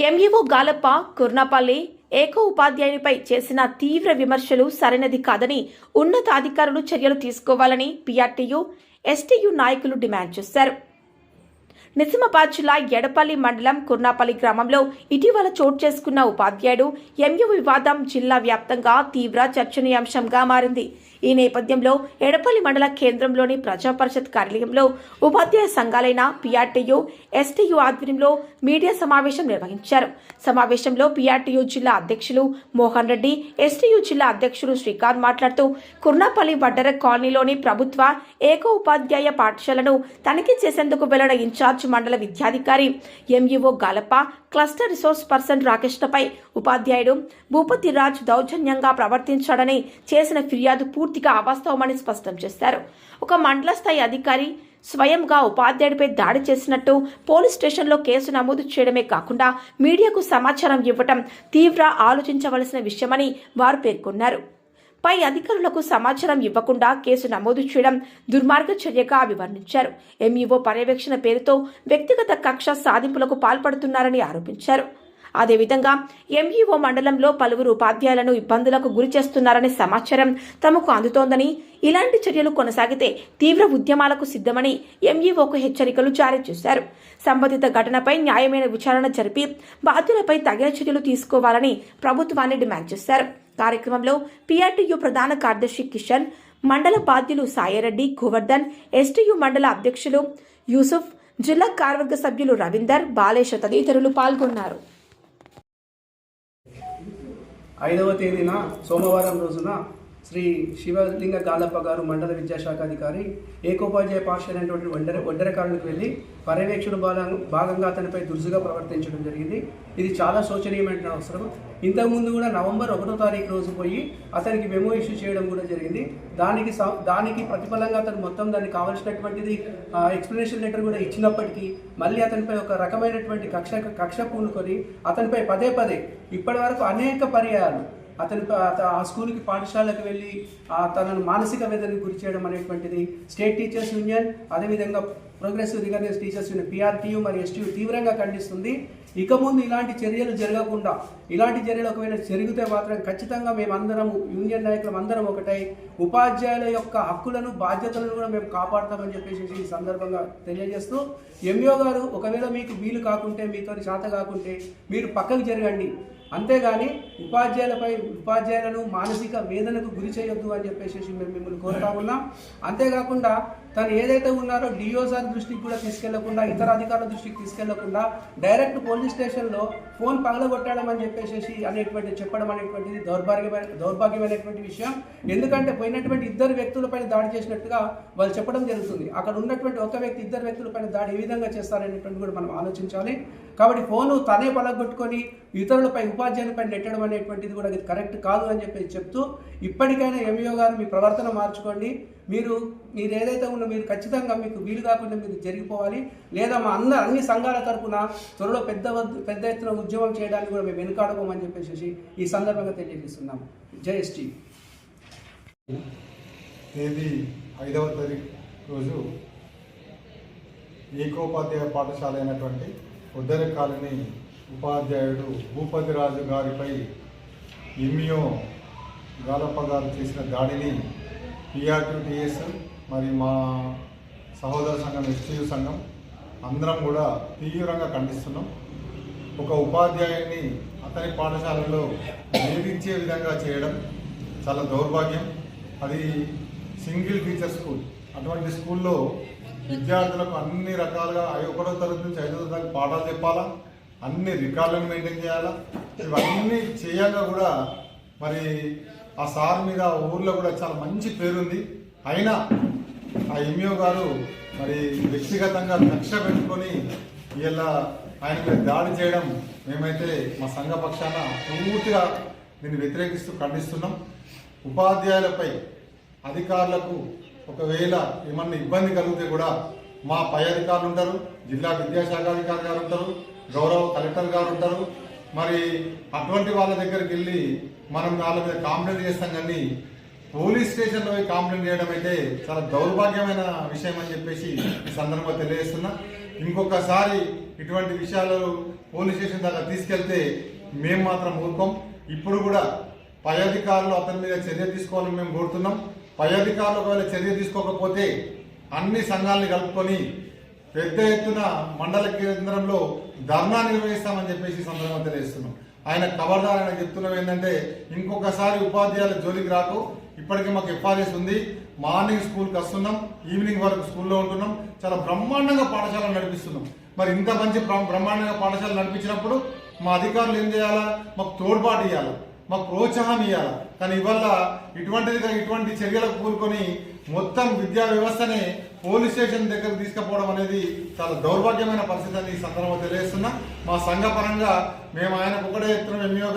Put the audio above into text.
MEO గాలప్ప Kurnapalli ఏకో ఉపాధ్యాయునిపై చేసిన తీవ్ర విమర్శలు సరైనది కాదని ఉన్నతాధికారులు చర్యలు తీసుకోవాలని పీఆర్టీయూ, ఎస్టీయూ నాయకులు డిమాండ్ చేశారు. నిజామాబాద్ జిల్లా ఎడపల్లి మండలం కుర్నాపల్లి గ్రామంలో ఇటీవల చోటు చేసుకున్న ఉపాధ్యాయుడు ఎంఈఓ వివాదం జిల్లా వ్యాప్తంగా తీవ్ర చర్చనీయాంశంగా మారింది. ఈ నేపథ్యంలో ఎడపల్లి మండల కేంద్రంలోని ప్రజాపరిషత్ కార్యాలయంలో ఉపాధ్యాయ సంఘాలైన పీఆర్టీయూ, ఎస్టీయూ ఆధ్వర్యంలో మీడియా సమావేశం నిర్వహించారు. సమావేశంలో పీఆర్టీయూ జిల్లా అధ్యక్షులు మోహన్ రెడ్డి, ఎస్టీయూ జిల్లా అధ్యక్షులు శ్రీకాంత్ మాట్లాడుతూ కుర్నాపల్లి వడ్డర కాలనీలోని ప్రభుత్వ ఏకో ఉపాధ్యాయ పాఠశాలను తనిఖీ చేసేందుకు వెళ్లిన ఇన్ఛార్జ్ మండల విద్యాధికారి ఎంఈఓ గాలప్ప, క్లస్టర్ రిసోర్స్ పర్సన్ రాకేష్లపై ఉపాధ్యాయుడు భూపతి రాజ్ దౌర్జన్యంగా ప్రవర్తించాడని చేసిన ఫిర్యాదు పూర్తిగా అవాస్తవమని స్పష్టం చేశారు. ఒక మండల స్థాయి అధికారి స్వయంగా ఉపాధ్యాయుడిపై దాడి చేసినట్టు పోలీస్ స్టేషన్లో కేసు నమోదు చేయడమే కాకుండా మీడియాకు సమాచారం ఇవ్వటం తీవ్ర ఆలోచించవలసిన విషయమని వారు పేర్కొన్నారు. పై అధికారులకు సమాచారం ఇవ్వకుండా కేసు నమోదు చేయడం దుర్మార్గ చర్యగా అభివర్ణించారు. ఎంఈఓ పర్యవేక్షణ పేరుతో వ్యక్తిగత కక్ష సాధింపులకు పాల్పడుతున్నారని ఆరోపించారు. అదేవిధంగా ఎంఈఓ మండలంలో పలువురు ఉపాధ్యాయులను ఇబ్బందులకు గురి చేస్తున్నారనే సమాచారం తమకు అందుతోందని, ఇలాంటి చర్యలు కొనసాగితే తీవ్ర ఉద్యమాలకు సిద్ధమని ఎంఈఓకు హెచ్చరికలు జారీ చేశారు. సంబంధిత ఘటనపై న్యాయమైన విచారణ జరిపి బాధ్యులపై తగిన చర్యలు తీసుకోవాలని ప్రభుత్వాన్ని డిమాండ్ చేశారు. కార్యక్రమంలో పీఆర్టీయూ ప్రధాన కార్యదర్శి కిషన్, మండల బాధ్యులు సాయిరెడ్డి, గోవర్ధన్, ఎస్టీయూ మండల అధ్యక్షులు యూసుఫ్, జిల్లా కార్యవర్గ సభ్యులు రవీందర్, బాలేష్ తదితరులు పాల్గొన్నారు. 5వ తేదీన సోమవారం రోజున శ్రీ శివలింగ గాలప్ప గారు మండల విద్యాశాఖ అధికారి ఏకోపాధ్యాయ పాఠశాల అనేటువంటి వడ్డరకాలకు వెళ్ళి పర్యవేక్షణ భాగంగా అతనిపై దురుసుగా ప్రవర్తించడం జరిగింది. ఇది చాలా శోచనీయమైన అవసరం. ఇంతకుముందు కూడా నవంబర్ 1వ తారీఖు రోజు పోయి అతనికి మెమో ఇష్యూ చేయడం కూడా జరిగింది. దానికి ప్రతిఫలంగా అతను మొత్తం దానికి కావాల్సినటువంటిది ఎక్స్ప్లెనేషన్ లెటర్ కూడా ఇచ్చినప్పటికీ మళ్ళీ అతనిపై ఒక రకమైనటువంటి కక్ష పూనుకొని అతనిపై పదే ఇప్పటి వరకు అనేక పర్యాయాలు ఆ స్కూల్కి పాఠశాలకు వెళ్ళి తనను మానసిక వేదనకు గురి చేయడం అనేటువంటిది స్టేట్ టీచర్స్ యూనియన్, అదేవిధంగా progressive recognised teachers union PRTU మరియు ఎస్టీయూ తీవ్రంగా ఖండిస్తుంది. ఇక ముందు ఇలాంటి చర్యలు జరగకుండా, ఇలాంటి చర్యలు ఒకవేళ జరిగితే మాత్రం ఖచ్చితంగా మేమందరం యూనియన్ నాయకులం అందరం ఒకటై ఉపాధ్యాయుల యొక్క హక్కులను, బాధ్యతలను కూడా మేము కాపాడతామని చెప్పేసి ఈ సందర్భంగా తెలియజేస్తూ, ఎంఈఓ గారు ఒకవేళ మీకు వీలు కాకుంటే, మీతో చేత కాకుంటే మీరు పక్కకు జరగండి, అంతేగాని ఉపాధ్యాయులను మానసిక వేదనకు గురి చేయొద్దు అని చెప్పేసి మేము మిమ్మల్ని కోరుతా ఉన్నాం. అంతేకాకుండా తను ఏదైతే ఉన్నారో డిఓ సార్ దృష్టికి కూడా తీసుకెళ్లకుండా, ఇతర అధికారుల దృష్టికి తీసుకెళ్లకుండా డైరెక్ట్ పోలీస్ స్టేషన్లో ఫోన్ పగలగొట్టడం అని చెప్పేసి చెప్పడం అనేటువంటిది దౌర్భాగ్యమైనటువంటి విషయం. ఎందుకంటే పోయినటువంటి 2 వ్యక్తులపైన దాడి చేసినట్టుగా వాళ్ళు చెప్పడం జరుగుతుంది. అక్కడ ఉన్నటువంటి ఒక వ్యక్తి 2 వ్యక్తులపైన దాడి ఏ విధంగా చేస్తారనేటువంటి కూడా మనం ఆలోచించాలి. కాబట్టి ఫోను తనే పగలగొట్టుకొని ఇతరులపై, ఉపాధ్యాయులపై నెట్టడం అనేటువంటిది కూడా ఇది కరెక్ట్ కాదు అని చెప్పేసి చెప్తూ, ఇప్పటికైనా ఎంఈఓ గారు మీ ప్రవర్తన మార్చుకోండి. మీరు ఏదైతే ఉన్నో మీరు ఖచ్చితంగా మీకు వీలు కాకుండా మీరు జరిగిపోవాలి, లేదా మా అన్ని సంఘాల తరఫున త్వరలో పెద్ద ఎత్తున ఉద్యమం చేయడానికి కూడా మేము వెనుకాడబోమని చెప్పేసి ఈ సందర్భంగా తెలియజేస్తున్నాము. జై ఎస్టీ. తేదీ 5వ తారీఖు రోజు ఏకోపాధ్యాయ పాఠశాల అయినటువంటి ఉద్దర కాలనీ ఉపాధ్యాయుడు భూపతి రాజు గారిపై ఎంఈఓ గాలప్ప గారు చేసిన దాడిని పీఆర్టీయూటీఎస్ మరియు మా సహోదర సంఘం ఎస్టీయూ సంఘం అందరం కూడా తీవ్రంగా ఖండిస్తున్నాం. ఒక ఉపాధ్యాయుడిని అతని పాఠశాలలో వేధించే విధంగా చేయడం చాలా దౌర్భాగ్యం. అది సింగిల్ టీచర్ స్కూల్. అటువంటి స్కూల్లో విద్యార్థులకు అన్ని రకాలుగా 1వ తరగతి నుంచి 5వ తరగతి పాఠాలు చెప్పాలా, అన్ని రికార్డులను మెయింటైన్ చేయాలా. ఇవన్నీ చేయాక కూడా మరి ఆ సార్ మీద ఊర్లో కూడా చాలా మంచి పేరుంది. అయినా ఆ ఎంఈఓ గారు మరి వ్యక్తిగతంగా కక్ష పెట్టుకొని ఇలా ఆయన మీద దాడి చేయడం మేమైతే మా సంఘ పక్షాన పూర్తిగా దీన్ని వ్యతిరేకిస్తూ ఖండిస్తున్నాం. ఉపాధ్యాయులపై, అధికారులకు ఒకవేళ ఏమన్నా ఇబ్బంది కలిగితే కూడా మా పై అధికారులు ఉంటారు, జిల్లా విద్యాశాఖ అధికారి గారు ఉంటారు, గౌరవ కలెక్టర్ గారు ఉంటారు. మరి అటువంటి వాళ్ళ దగ్గరికి వెళ్ళి మనం వాళ్ళ మీద కాంప్లైంట్ చేస్తాం. కానీ పోలీస్ స్టేషన్లో పోయి కంప్లైంట్ చేయడం అయితే చాలా దౌర్భాగ్యమైన విషయం అని చెప్పేసి ఈ సందర్భంగా తెలియజేస్తున్నా. ఇంకొకసారి ఇటువంటి విషయాలు పోలీస్ స్టేషన్ దాకా తీసుకెళ్తే మేము మాత్రం ఊరుకోం. ఇప్పుడు కూడా పై అధికారులు అతని మీద చర్య తీసుకోవాలని మేము కోరుతున్నాం. పై అధికారులు ఒకవేళ చర్య తీసుకోకపోతే అన్ని సంఘాలని కలుపుకొని పెద్ద ఎత్తున మండల కేంద్రంలో ధర్నా నిర్వహిస్తామని చెప్పేసి ఈ సందర్భంగా తెలియజేస్తున్నాం. ఆయన ఖబర్దార్ ఆయన చెప్తున్నాం ఏంటంటే ఇంకొకసారి ఉపాధ్యాయుల జోలికి రాకు. ఇప్పటికే మాకు ఎఫ్ఆర్ఎస్ ఉంది. మార్నింగ్ స్కూల్కి వస్తున్నాం, ఈవినింగ్ వరకు స్కూల్లో ఉంటున్నాం. చాలా బ్రహ్మాండంగా పాఠశాలను నడిపిస్తున్నాం. మరి ఇంత మంచి బ్రహ్మాండంగా పాఠశాల నడిపించినప్పుడు మా అధికారులు ఏం చేయాలా? మాకు తోడ్పాటు ఇవ్వాలి, మాకు ప్రోత్సాహం ఇవ్వాలి. కానీ ఇవల్ల ఇటువంటి చర్యలకు కూరుకొని మొత్తం విద్యా వ్యవస్థనే పోలీస్ స్టేషన్ దగ్గరకు తీసుకుపోవడం అనేది చాలా దౌర్భాగ్యమైన పరిస్థితి అని ఈ సందర్భంగా తెలియజేస్తున్నా. మా సంఘ పరంగా మేము ఆయనకు ఒకటే చెప్తున్నాం, ఎంఈఓ